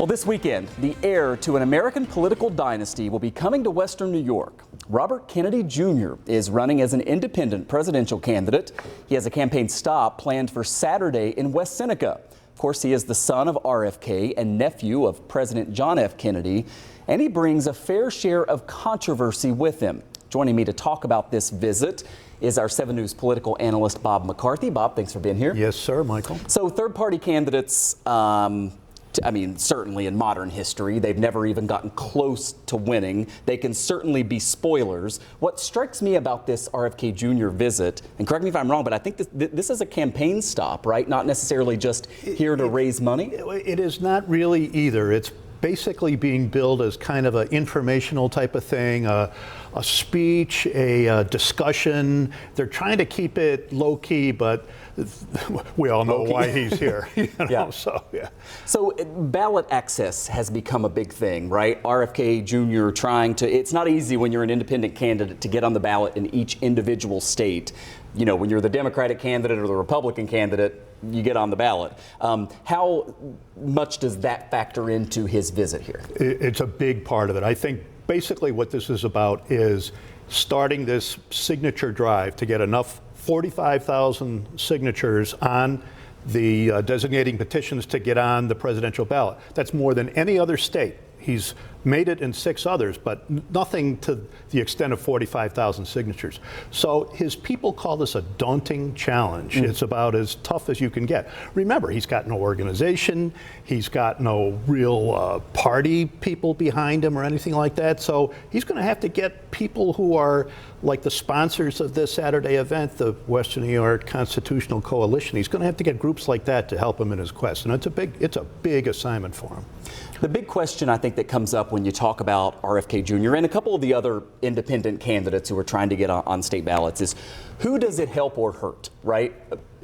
Well, this weekend, the heir to an American political dynasty will be coming to Western New York. Robert Kennedy Jr. is running as an independent presidential candidate. He has a campaign stop planned for Saturday in West Seneca. Of course, he is the son of RFK and nephew of President John F. Kennedy, and he brings a fair share of controversy with him. Joining me to talk about this visit is our 7 News political analyst, Bob McCarthy. Bob, thanks for being here. Yes, sir, Michael. So third-party candidates, certainly in modern history, they've never even gotten close to winning. They can certainly be spoilers. What strikes me about this RFK Jr. visit, and correct me if I'm wrong, but I think this is a campaign stop, right? Not necessarily just here to raise money? It is not really either. It's basically being billed as kind of an informational type of thing, a speech, a discussion. They're trying to keep it low key, but we all know why he's here. Yeah. So ballot access has become a big thing, right? RFK Jr. trying to, it's not easy when you're an independent candidate to get on the ballot in each individual state. You know, when you're the Democratic candidate or the Republican candidate, you get on the ballot. How much does that factor into his visit here? It's a big part of it. I think basically what this is about is starting this signature drive to get enough 45,000 signatures on the designating petitions to get on the presidential ballot. That's more than any other state. He's made it in 6 others, but nothing to the extent of 45,000 signatures. So his people call this a daunting challenge. It's about as tough as you can get. Remember, he's got no organization, he's got no real party people behind him or anything like that. So he's going to have to get people who are like the sponsors of this Saturday event, the Western New York Constitutional Coalition. He's going to have to get groups like that to help him in his quest, and it's a big assignment for him. The big question I think that comes up when you talk about RFK Jr. and a couple of the other independent candidates who are trying to get on state ballots is who does it help or hurt, right?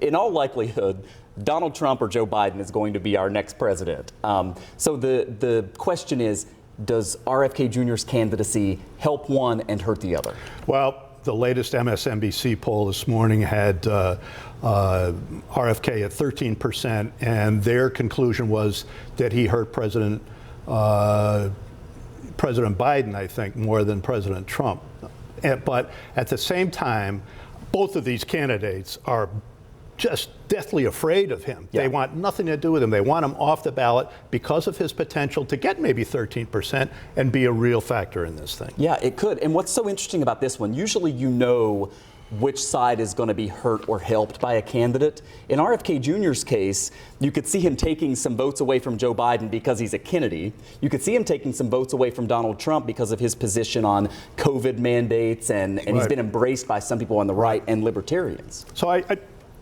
In all likelihood, Donald Trump or Joe Biden is going to be our next president. So the question is, does RFK Jr.'s candidacy help one and hurt the other? Well, the latest MSNBC poll this morning had RFK at 13%, and their conclusion was that he hurt President Biden, I think, more than President Trump. But at the same time, both of these candidates are just deathly afraid of him. Yeah. They want nothing to do with him. They want him off the ballot because of his potential to get maybe 13% and be a real factor in this thing. Yeah, it could. And what's so interesting about this one, usually you know which side is going to be hurt or helped by a candidate. In RFK Jr.'s case, you could see him taking some votes away from Joe Biden because he's a Kennedy. You could see him taking some votes away from Donald Trump because of his position on COVID mandates, and right. He's been embraced by some people on the right and libertarians. So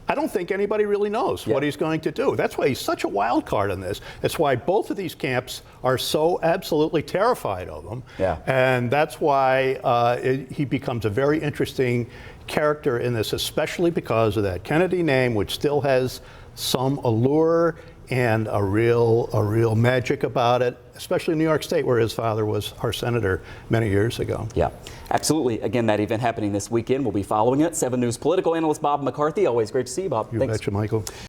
I don't think anybody really knows what he's going to do. That's why he's such a wild card in this. That's why both of these camps are so absolutely terrified of him. Yeah. And that's why he becomes a very interesting character in this, especially because of that Kennedy name, which still has some allure and a real magic about it, especially in New York State, where his father was our senator many years ago. Yeah, absolutely. Again, that event happening this weekend. We'll be following it. 7 News political analyst Bob McCarthy. Always great to see you, Bob. You Thanks. betcha, Michael.